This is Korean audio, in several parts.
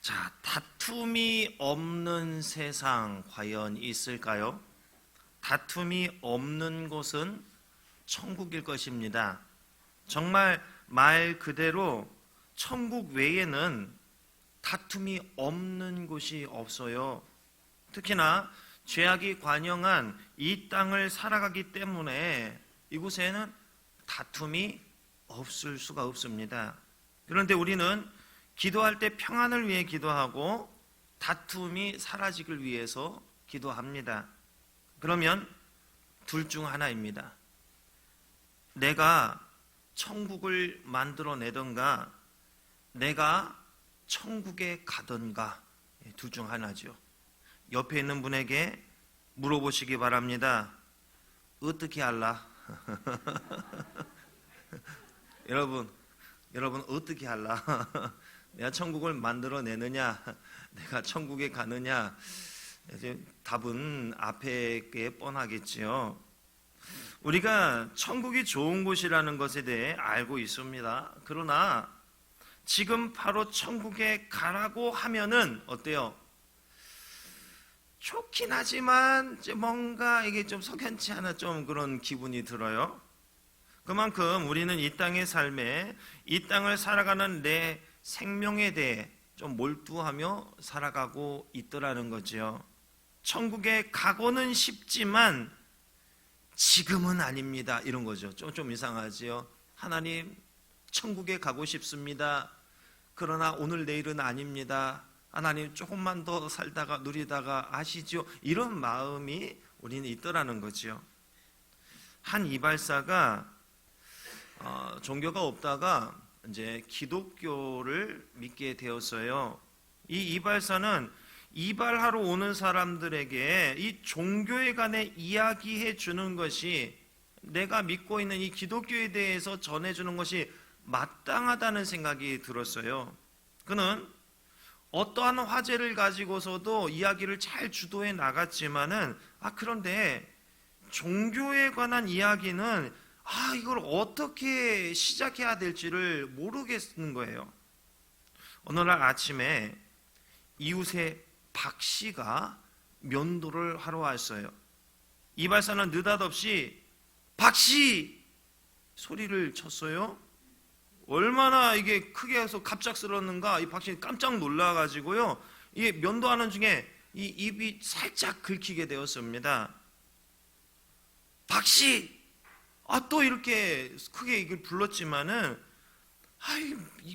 자, 다툼이 없는 세상 과연 있을까요? 다툼이 없는 곳은 천국일 것입니다. 정말 말 그대로 천국 외에는 다툼이 없는 곳이 없어요. 특히나 죄악이 관영한 이 땅을 살아가기 때문에 이곳에는 다툼이 없을 수가 없습니다. 그런데 우리는 기도할 때 평안을 위해 기도하고 다툼이 사라지길 위해서 기도합니다. 그러면 둘 중 하나입니다. 내가 천국을 만들어내던가 내가 천국에 가던가, 둘 중 하나죠. 옆에 있는 분에게 물어보시기 바랍니다. 어떻게 할라? 여러분 어떻게 할라? 내가 천국을 만들어내느냐, 내가 천국에 가느냐? 답은 앞에 게 뻔하겠지요. 우리가 천국이 좋은 곳이라는 것에 대해 알고 있습니다. 그러나 지금 바로 천국에 가라고 하면은 어때요? 좋긴 하지만 뭔가 이게 좀 석연치 않아, 좀 그런 기분이 들어요. 그만큼 우리는 이 땅의 삶에, 이 땅을 살아가는 내 생명에 대해 좀 몰두하며 살아가고 있더라는 거죠. 천국에 가고는 싶지만 지금은 아닙니다, 이런 거죠. 좀 이상하지요. 하나님, 천국에 가고 싶습니다. 그러나 오늘 내일은 아닙니다. 하나님, 조금만 더 살다가 누리다가 아시죠? 이런 마음이 우리는 있더라는 거죠. 한 이발사가 종교가 없다가 이제 기독교를 믿게 되었어요. 이 이발사는 이발하러 오는 사람들에게 이 종교에 관해 이야기해 주는 것이, 내가 믿고 있는 이 기독교에 대해서 전해주는 것이 마땅하다는 생각이 들었어요. 그는 어떠한 화제를 가지고서도 이야기를 잘 주도해 나갔지만은 그런데 종교에 관한 이야기는 이걸 어떻게 시작해야 될지를 모르겠는 거예요. 어느 날 아침에 이웃의 박 씨가 면도를 하러 왔어요. 이발사는 느닷없이 박 씨! 소리를 쳤어요. 얼마나 이게 크게 해서 갑작스러웠는가, 이 박 씨 깜짝 놀라가지고요, 이게 면도하는 중에 이 입이 살짝 긁히게 되었습니다. 박 씨! 또 이렇게 크게 이걸 불렀지만은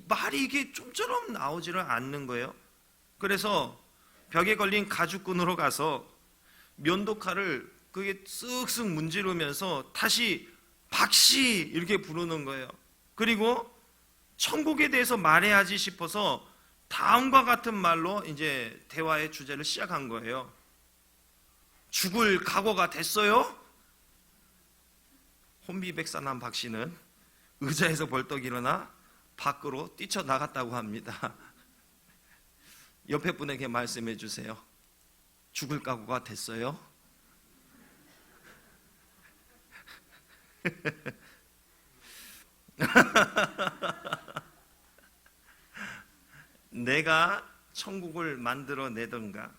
말이 이게 좀처럼 나오지를 않는 거예요. 그래서 벽에 걸린 가죽끈으로 가서 면도칼을 그게 쓱쓱 문지르면서 다시 박씨 이렇게 부르는 거예요. 그리고 천국에 대해서 말해야지 싶어서 다음과 같은 말로 이제 대화의 주제를 시작한 거예요. 죽을 각오가 됐어요? 혼비백산한 박씨는 의자에서 벌떡 일어나 밖으로 뛰쳐나갔다고 합니다. 옆에 분에게 말씀해 주세요. 죽을 각오가 됐어요? 내가 천국을 만들어내던가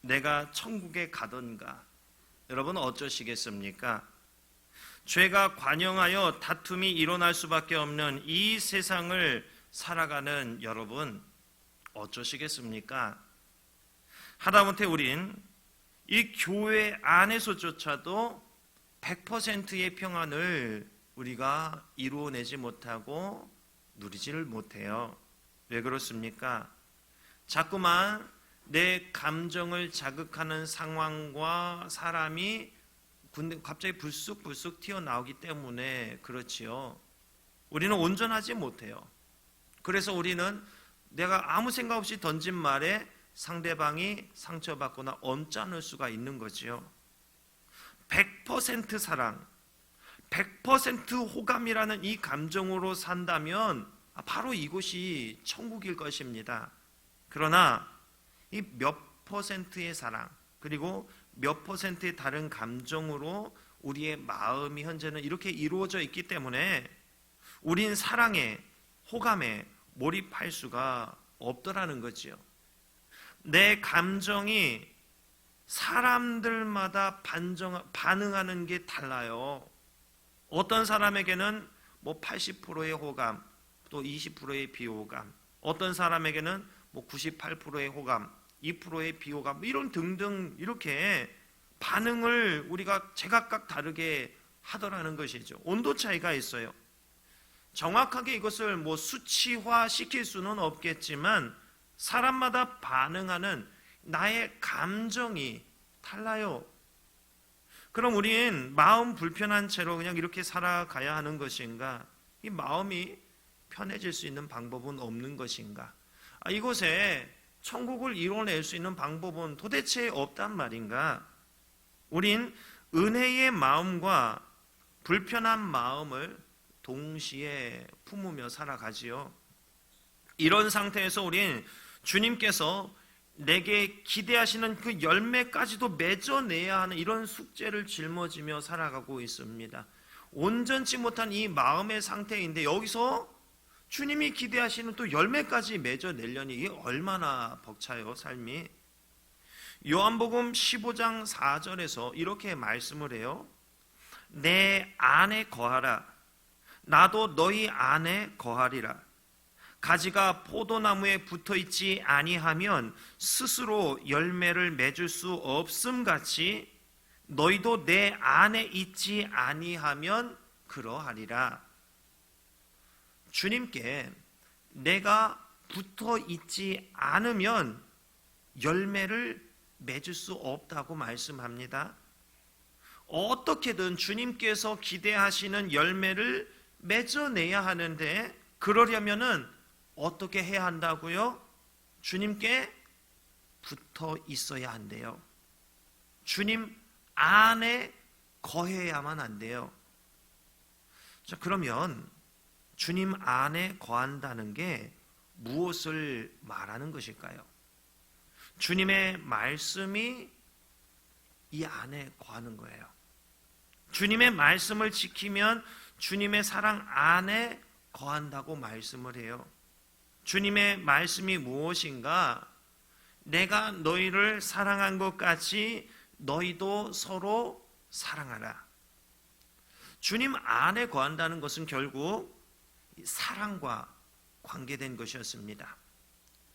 내가 천국에 가던가, 여러분 어쩌시겠습니까? 죄가 관영하여 다툼이 일어날 수밖에 없는 이 세상을 살아가는 여러분 어쩌시겠습니까? 하다못해 우린 이 교회 안에서조차도 100%의 평안을 우리가 이루어내지 못하고 누리지를 못해요. 왜 그렇습니까? 자꾸만 내 감정을 자극하는 상황과 사람이 갑자기 불쑥 튀어나오기 때문에 그렇지요. 우리는 온전하지 못해요. 그래서 우리는 내가 아무 생각 없이 던진 말에 상대방이 상처받거나 언짢을 수가 있는 거지요. 100% 사랑, 100% 호감이라는 이 감정으로 산다면 바로 이곳이 천국일 것입니다. 그러나 이 몇 퍼센트의 사랑, 그리고 몇 퍼센트의 다른 감정으로 우리의 마음이 현재는 이렇게 이루어져 있기 때문에 우린 사랑에, 호감에 몰입할 수가 없더라는 거지요. 내 감정이 사람들마다 반응하는 게 달라요. 어떤 사람에게는 80%의 호감, 또 20%의 비호감, 어떤 사람에게는 98%의 호감, 2%의 비호감, 이런 등등 이렇게 반응을 우리가 제각각 다르게 하더라는 것이죠. 온도 차이가 있어요. 정확하게 이것을 수치화 시킬 수는 없겠지만 사람마다 반응하는 나의 감정이 달라요. 그럼 우린 마음 불편한 채로 그냥 이렇게 살아가야 하는 것인가? 이 마음이 편해질 수 있는 방법은 없는 것인가? 이곳에 천국을 이뤄낼 수 있는 방법은 도대체 없단 말인가? 우린 은혜의 마음과 불편한 마음을 동시에 품으며 살아가지요. 이런 상태에서 우린 주님께서 내게 기대하시는 그 열매까지도 맺어내야 하는 이런 숙제를 짊어지며 살아가고 있습니다. 온전치 못한 이 마음의 상태인데 여기서 주님이 기대하시는 또 열매까지 맺어내려니 이게 얼마나 벅차요, 삶이. 요한복음 15장 4절에서 이렇게 말씀을 해요. 내 안에 거하라. 나도 너희 안에 거하리라. 가지가 포도나무에 붙어있지 아니하면 스스로 열매를 맺을 수 없음 같이 너희도 내 안에 있지 아니하면 그러하리라. 주님께 내가 붙어있지 않으면 열매를 맺을 수 없다고 말씀합니다. 어떻게든 주님께서 기대하시는 열매를 맺어내야 하는데 그러려면은 어떻게 해야 한다고요? 주님께 붙어 있어야 한대요. 주님 안에 거해야만 한대요. 자, 그러면 주님 안에 거한다는 게 무엇을 말하는 것일까요? 주님의 말씀이 이 안에 거하는 거예요. 주님의 말씀을 지키면 주님의 사랑 안에 거한다고 말씀을 해요. 주님의 말씀이 무엇인가? 내가 너희를 사랑한 것 같이 너희도 서로 사랑하라. 주님 안에 거한다는 것은 결국 사랑과 관계된 것이었습니다.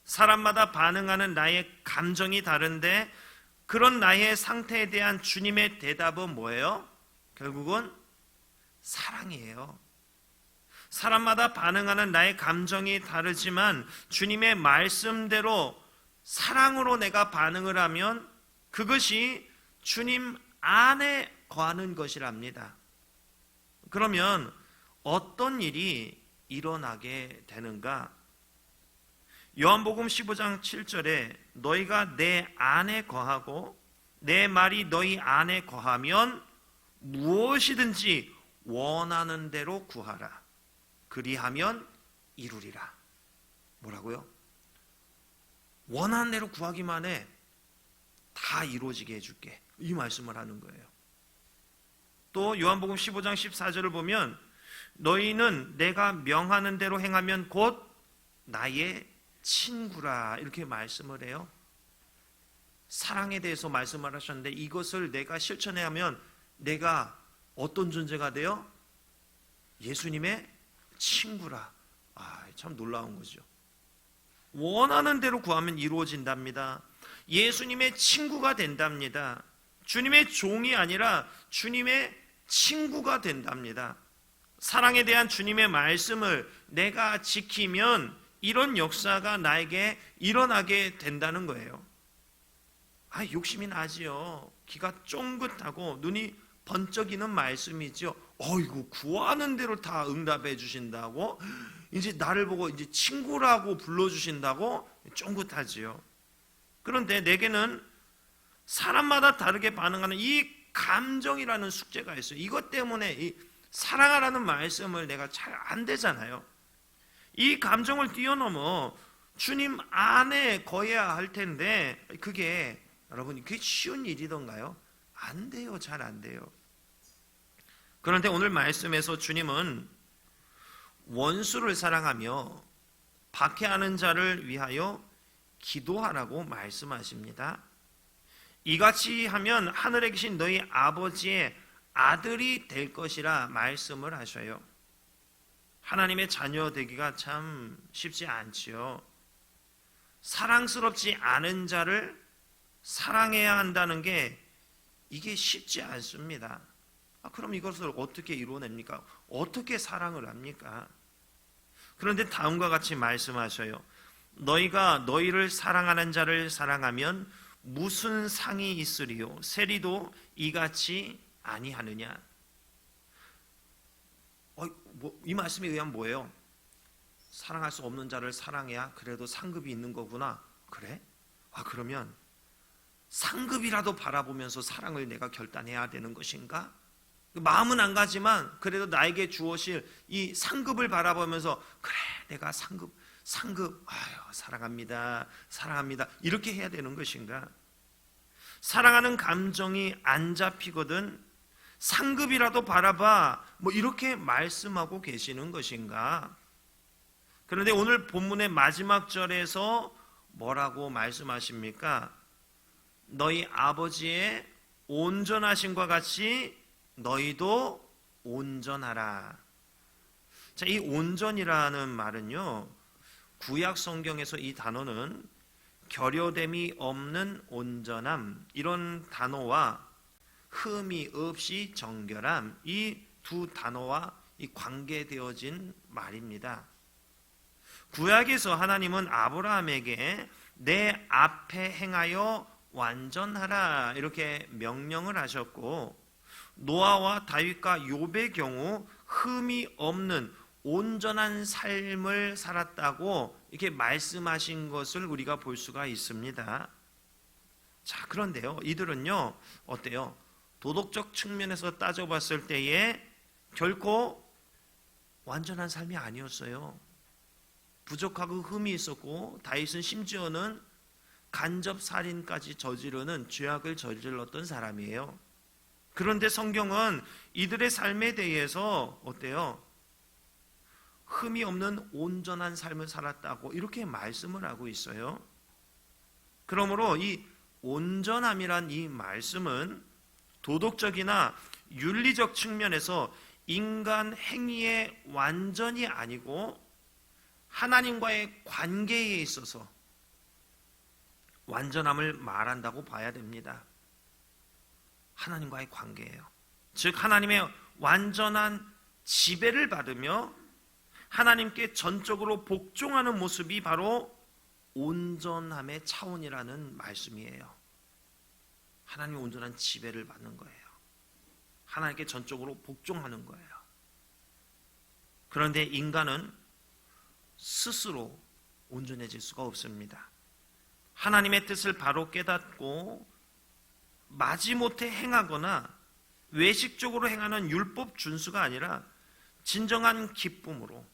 사람마다 반응하는 나의 감정이 다른데 그런 나의 상태에 대한 주님의 대답은 뭐예요? 결국은 사랑이에요. 사람마다 반응하는 나의 감정이 다르지만 주님의 말씀대로 사랑으로 내가 반응을 하면 그것이 주님 안에 거하는 것이랍니다. 그러면 어떤 일이 일어나게 되는가? 요한복음 15장 7절에 너희가 내 안에 거하고 내 말이 너희 안에 거하면 무엇이든지 원하는 대로 구하라. 그리하면 이루리라. 뭐라고요? 원하는 대로 구하기만 해. 다 이루어지게 해줄게. 이 말씀을 하는 거예요. 또 요한복음 15장 14절을 보면 너희는 내가 명하는 대로 행하면 곧 나의 친구라. 이렇게 말씀을 해요. 사랑에 대해서 말씀을 하셨는데 이것을 내가 실천해야 하면 내가 어떤 존재가 돼요? 예수님의 친구라. 참 놀라운 거죠. 원하는 대로 구하면 이루어진답니다. 예수님의 친구가 된답니다. 주님의 종이 아니라 주님의 친구가 된답니다. 사랑에 대한 주님의 말씀을 내가 지키면 이런 역사가 나에게 일어나게 된다는 거예요. 욕심이 나지요. 귀가 쫑긋하고 눈이 번쩍이는 말씀이죠. 이거 구하는 대로 다 응답해 주신다고? 이제 나를 보고 이제 친구라고 불러주신다고? 쫑긋하지요. 그런데 내게는 사람마다 다르게 반응하는 이 감정이라는 숙제가 있어요. 이것 때문에 이 사랑하라는 말씀을 내가 잘 안 되잖아요. 이 감정을 뛰어넘어 주님 안에 거해야 할 텐데 그게 여러분 그게 쉬운 일이던가요? 안 돼요. 잘 안 돼요. 그런데 오늘 말씀에서 주님은 원수를 사랑하며 박해하는 자를 위하여 기도하라고 말씀하십니다. 이같이 하면 하늘에 계신 너희 아버지의 아들이 될 것이라 말씀을 하셔요. 하나님의 자녀 되기가 참 쉽지 않지요. 사랑스럽지 않은 자를 사랑해야 한다는 게 이게 쉽지 않습니다. 그럼 이것을 어떻게 이루어냅니까? 어떻게 사랑을 합니까? 그런데 다음과 같이 말씀하셔요. 너희가 너희를 사랑하는 자를 사랑하면 무슨 상이 있으리요? 세리도 이같이 아니하느냐? 이 말씀에 의하면 뭐예요? 사랑할 수 없는 자를 사랑해야 그래도 상급이 있는 거구나. 그래? 그러면 상급이라도 바라보면서 사랑을 내가 결단해야 되는 것인가? 마음은 안 가지만 그래도 나에게 주어질 이 상급을 바라보면서 그래 내가 상급 사랑합니다 이렇게 해야 되는 것인가? 사랑하는 감정이 안 잡히거든 상급이라도 바라봐 이렇게 말씀하고 계시는 것인가? 그런데 오늘 본문의 마지막 절에서 뭐라고 말씀하십니까? 너희 아버지의 온전하심과 같이 너희도 온전하라. 자, 이 온전이라는 말은요, 구약 성경에서 이 단어는 결여됨이 없는 온전함, 이런 단어와 흠이 없이 정결함, 이 두 단어와 관계되어진 말입니다. 구약에서 하나님은 아브라함에게 내 앞에 행하여 완전하라 이렇게 명령을 하셨고, 노아와 다윗과 욥의 경우 흠이 없는 온전한 삶을 살았다고 이렇게 말씀하신 것을 우리가 볼 수가 있습니다. 자, 그런데요, 이들은요 어때요? 도덕적 측면에서 따져봤을 때에 결코 완전한 삶이 아니었어요. 부족하고 흠이 있었고, 다윗은 심지어는 간접 살인까지 저지르는 죄악을 저질렀던 사람이에요. 그런데 성경은 이들의 삶에 대해서 어때요? 흠이 없는 온전한 삶을 살았다고 이렇게 말씀을 하고 있어요. 그러므로 이 온전함이란 이 말씀은 도덕적이나 윤리적 측면에서 인간 행위의 완전이 아니고 하나님과의 관계에 있어서 완전함을 말한다고 봐야 됩니다. 하나님과의 관계예요. 즉 하나님의 완전한 지배를 받으며 하나님께 전적으로 복종하는 모습이 바로 온전함의 차원이라는 말씀이에요. 하나님의 온전한 지배를 받는 거예요. 하나님께 전적으로 복종하는 거예요. 그런데 인간은 스스로 온전해질 수가 없습니다. 하나님의 뜻을 바로 깨닫고 마지못해 행하거나 외식적으로 행하는 율법 준수가 아니라 진정한 기쁨으로,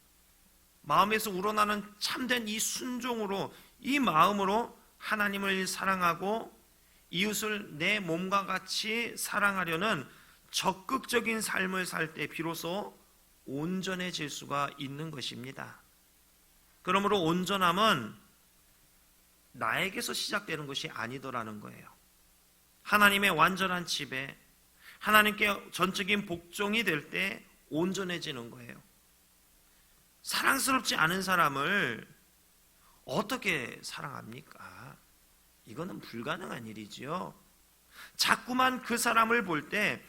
마음에서 우러나는 참된 이 순종으로, 이 마음으로 하나님을 사랑하고 이웃을 내 몸과 같이 사랑하려는 적극적인 삶을 살 때 비로소 온전해질 수가 있는 것입니다. 그러므로 온전함은 나에게서 시작되는 것이 아니더라는 거예요. 하나님의 완전한 지배, 하나님께 전적인 복종이 될 때 온전해지는 거예요. 사랑스럽지 않은 사람을 어떻게 사랑합니까? 이거는 불가능한 일이지요. 자꾸만 그 사람을 볼 때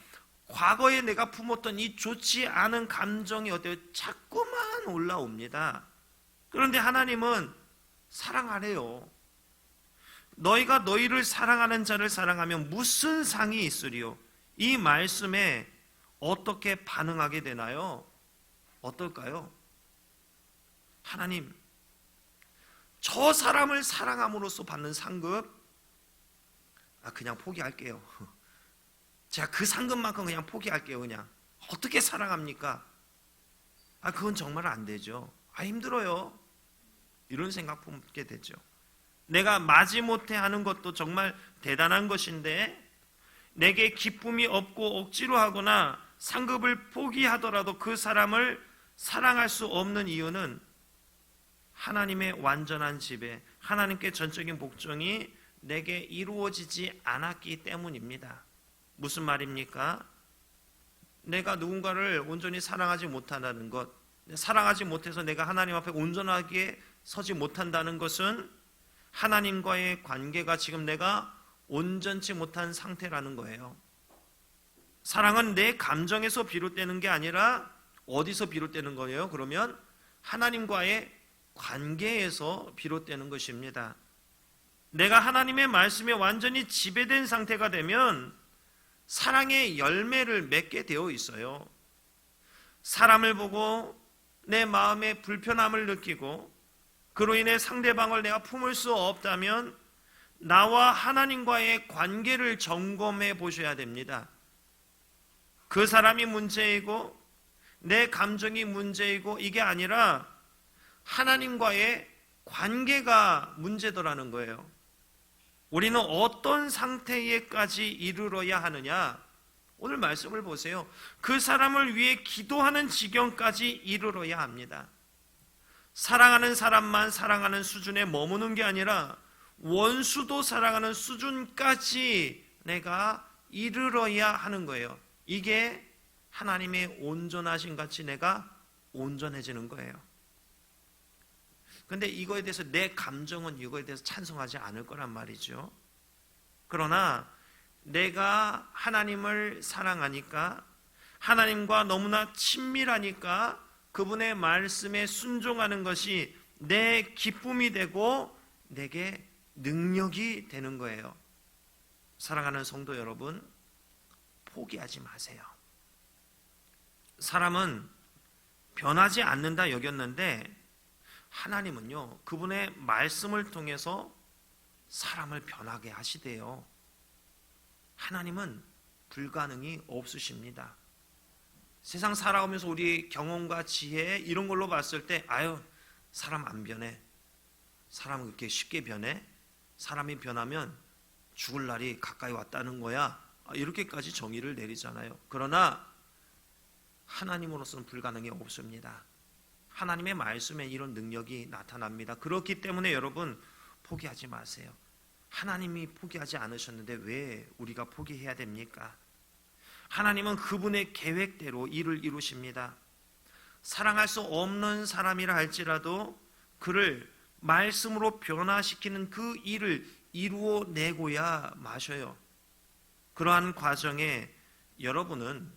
과거에 내가 품었던 이 좋지 않은 감정이 어때요? 자꾸만 올라옵니다. 그런데 하나님은 사랑하래요. 너희가 너희를 사랑하는 자를 사랑하면 무슨 상이 있으리요? 이 말씀에 어떻게 반응하게 되나요? 어떨까요? 하나님, 저 사람을 사랑함으로써 받는 상급, 그냥 포기할게요. 제가 그 상급만큼 그냥 포기할게요. 그냥 어떻게 사랑합니까? 그건 정말 안 되죠. 힘들어요. 이런 생각 품게 되죠. 내가 마지못해 하는 것도 정말 대단한 것인데 내게 기쁨이 없고 억지로 하거나 상급을 포기하더라도 그 사람을 사랑할 수 없는 이유는 하나님의 완전한 지배, 하나님께 전적인 복종이 내게 이루어지지 않았기 때문입니다. 무슨 말입니까? 내가 누군가를 온전히 사랑하지 못한다는 것, 사랑하지 못해서 내가 하나님 앞에 온전하게 서지 못한다는 것은 하나님과의 관계가 지금 내가 온전치 못한 상태라는 거예요. 사랑은 내 감정에서 비롯되는 게 아니라 어디서 비롯되는 거예요? 그러면 하나님과의 관계에서 비롯되는 것입니다. 내가 하나님의 말씀에 완전히 지배된 상태가 되면 사랑의 열매를 맺게 되어 있어요. 사람을 보고 내 마음에 불편함을 느끼고 그로 인해 상대방을 내가 품을 수 없다면 나와 하나님과의 관계를 점검해 보셔야 됩니다. 그 사람이 문제이고 내 감정이 문제이고 이게 아니라 하나님과의 관계가 문제더라는 거예요. 우리는 어떤 상태에까지 이르러야 하느냐? 오늘 말씀을 보세요. 그 사람을 위해 기도하는 지경까지 이르러야 합니다. 사랑하는 사람만 사랑하는 수준에 머무는 게 아니라 원수도 사랑하는 수준까지 내가 이르러야 하는 거예요. 이게 하나님의 온전하신 같이 내가 온전해지는 거예요. 근데 이거에 대해서 내 감정은 이거에 대해서 찬성하지 않을 거란 말이죠. 그러나 내가 하나님을 사랑하니까, 하나님과 너무나 친밀하니까 그분의 말씀에 순종하는 것이 내 기쁨이 되고 내게 능력이 되는 거예요. 사랑하는 성도 여러분, 포기하지 마세요. 사람은 변하지 않는다 여겼는데 하나님은요, 그분의 말씀을 통해서 사람을 변하게 하시대요. 하나님은 불가능이 없으십니다. 세상 살아오면서 우리 경험과 지혜 이런 걸로 봤을 때 아유, 사람 안 변해. 사람은 그렇게 쉽게 변해? 사람이 변하면 죽을 날이 가까이 왔다는 거야. 이렇게까지 정의를 내리잖아요. 그러나 하나님으로서는 불가능이 없습니다. 하나님의 말씀에 이런 능력이 나타납니다. 그렇기 때문에 여러분 포기하지 마세요. 하나님이 포기하지 않으셨는데 왜 우리가 포기해야 됩니까? 하나님은 그분의 계획대로 일을 이루십니다. 사랑할 수 없는 사람이라 할지라도 그를 말씀으로 변화시키는 그 일을 이루어내고야 마셔요. 그러한 과정에 여러분은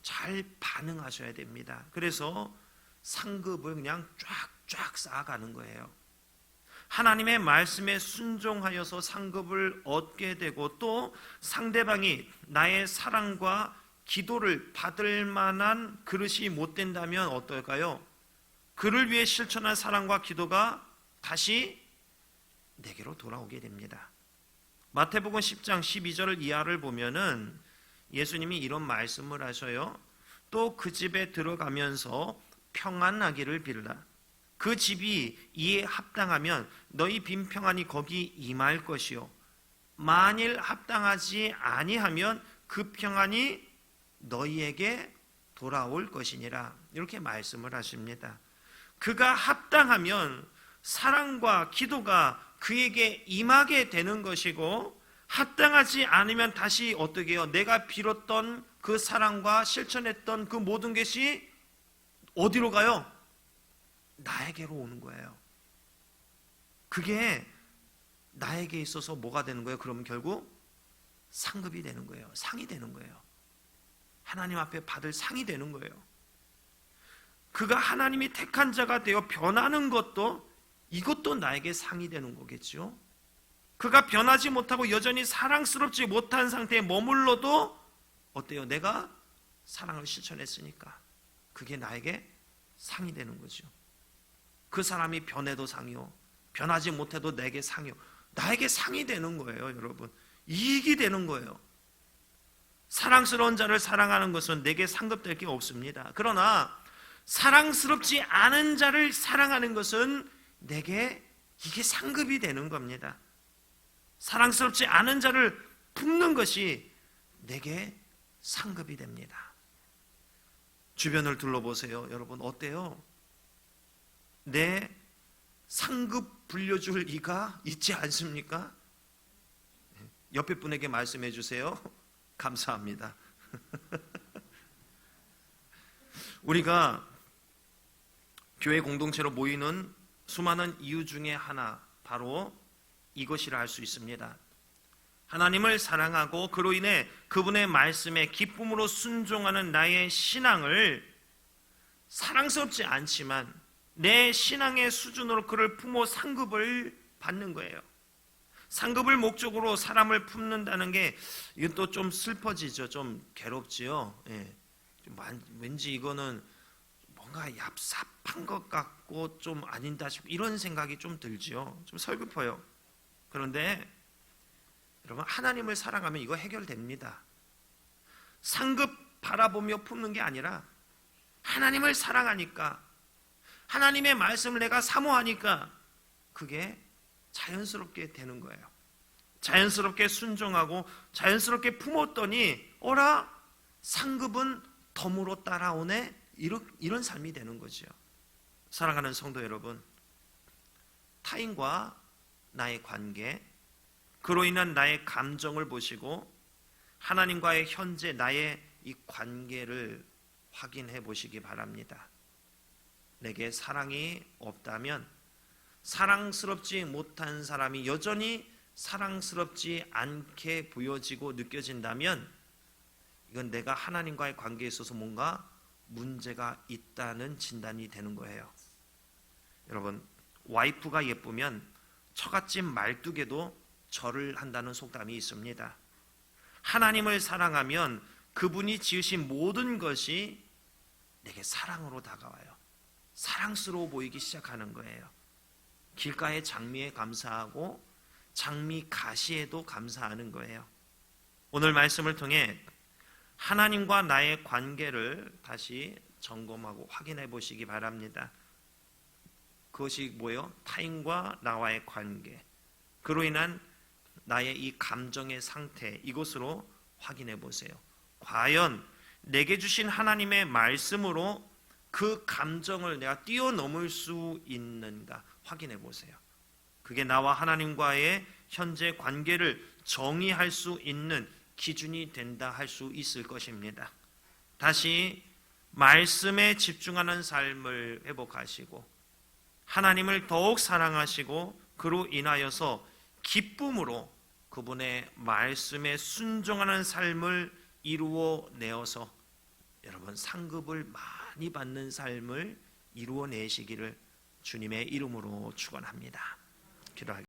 잘 반응하셔야 됩니다. 그래서 상급을 그냥 쫙쫙 쌓아가는 거예요. 하나님의 말씀에 순종하여서 상급을 얻게 되고 또 상대방이 나의 사랑과 기도를 받을 만한 그릇이 못 된다면 어떨까요? 그를 위해 실천한 사랑과 기도가 다시 내게로 돌아오게 됩니다. 마태복음 10장 12절 이하를 보면은 예수님이 이런 말씀을 하셔요. 또 그 집에 들어가면서 평안하기를 빌라. 그 집이 이에 합당하면 너희 빈 평안이 거기 임할 것이요 만일 합당하지 아니하면 그 평안이 너희에게 돌아올 것이니라. 이렇게 말씀을 하십니다. 그가 합당하면 사랑과 기도가 그에게 임하게 되는 것이고 합당하지 않으면 다시 어떻게 해요? 내가 빌었던 그 사랑과 실천했던 그 모든 것이 어디로 가요? 나에게로 오는 거예요. 그게 나에게 있어서 뭐가 되는 거예요? 그러면 결국 상급이 되는 거예요. 상이 되는 거예요. 하나님 앞에 받을 상이 되는 거예요. 그가 하나님이 택한 자가 되어 변하는 것도 이것도 나에게 상이 되는 거겠죠. 그가 변하지 못하고 여전히 사랑스럽지 못한 상태에 머물러도 어때요? 내가 사랑을 실천했으니까 그게 나에게 상이 되는 거죠. 그 사람이 변해도 상이요 변하지 못해도 내게 상이요 나에게 상이 되는 거예요. 여러분, 이익이 되는 거예요. 사랑스러운 자를 사랑하는 것은 내게 상급될 게 없습니다. 그러나 사랑스럽지 않은 자를 사랑하는 것은 내게 이게 상급이 되는 겁니다. 사랑스럽지 않은 자를 품는 것이 내게 상급이 됩니다. 주변을 둘러보세요. 여러분 어때요? 내 상급 불려줄 이가 있지 않습니까? 옆에 분에게 말씀해 주세요. 감사합니다. 우리가 교회 공동체로 모이는 수많은 이유 중에 하나, 바로 이것이라 할 수 있습니다. 하나님을 사랑하고 그로 인해 그분의 말씀에 기쁨으로 순종하는 나의 신앙을 사랑스럽지 않지만 내 신앙의 수준으로 그를 품어 상급을 받는 거예요. 상급을 목적으로 사람을 품는다는 게 이건 또 좀 슬퍼지죠. 좀 괴롭지요. 예. 왠지 이거는 뭔가 얍삽한 것 같고 좀 아닌다 싶고 이런 생각이 좀 들지요. 좀 설렜어요. 그런데 여러분, 하나님을 사랑하면 이거 해결됩니다. 상급 바라보며 품는 게 아니라 하나님을 사랑하니까, 하나님의 말씀을 내가 사모하니까 그게 자연스럽게 되는 거예요. 자연스럽게 순종하고 자연스럽게 품었더니 어라, 상급은 덤으로 따라오네, 이런 삶이 되는 거죠. 사랑하는 성도 여러분, 타인과 나의 관계, 그로 인한 나의 감정을 보시고 하나님과의 현재 나의 이 관계를 확인해 보시기 바랍니다. 내게 사랑이 없다면, 사랑스럽지 못한 사람이 여전히 사랑스럽지 않게 보여지고 느껴진다면 이건 내가 하나님과의 관계에 있어서 뭔가 문제가 있다는 진단이 되는 거예요. 여러분, 와이프가 예쁘면 처갓집 말뚝에도 절을 한다는 속담이 있습니다. 하나님을 사랑하면 그분이 지으신 모든 것이 내게 사랑으로 다가와요. 사랑스러워 보이기 시작하는 거예요. 길가의 장미에 감사하고 장미 가시에도 감사하는 거예요. 오늘 말씀을 통해 하나님과 나의 관계를 다시 점검하고 확인해 보시기 바랍니다. 그것이 뭐예요? 타인과 나와의 관계, 그로 인한 나의 이 감정의 상태, 이것으로 확인해 보세요. 과연 내게 주신 하나님의 말씀으로 그 감정을 내가 뛰어넘을 수 있는가 확인해 보세요. 그게 나와 하나님과의 현재 관계를 정의할 수 있는 기준이 된다 할 수 있을 것입니다. 다시 말씀에 집중하는 삶을 회복하시고 하나님을 더욱 사랑하시고 그로 인하여서 기쁨으로 그분의 말씀에 순종하는 삶을 이루어내어서 여러분, 상급을 많이 받는 삶을 이루어내시기를 주님의 이름으로 축원합니다. 기도하겠습니다.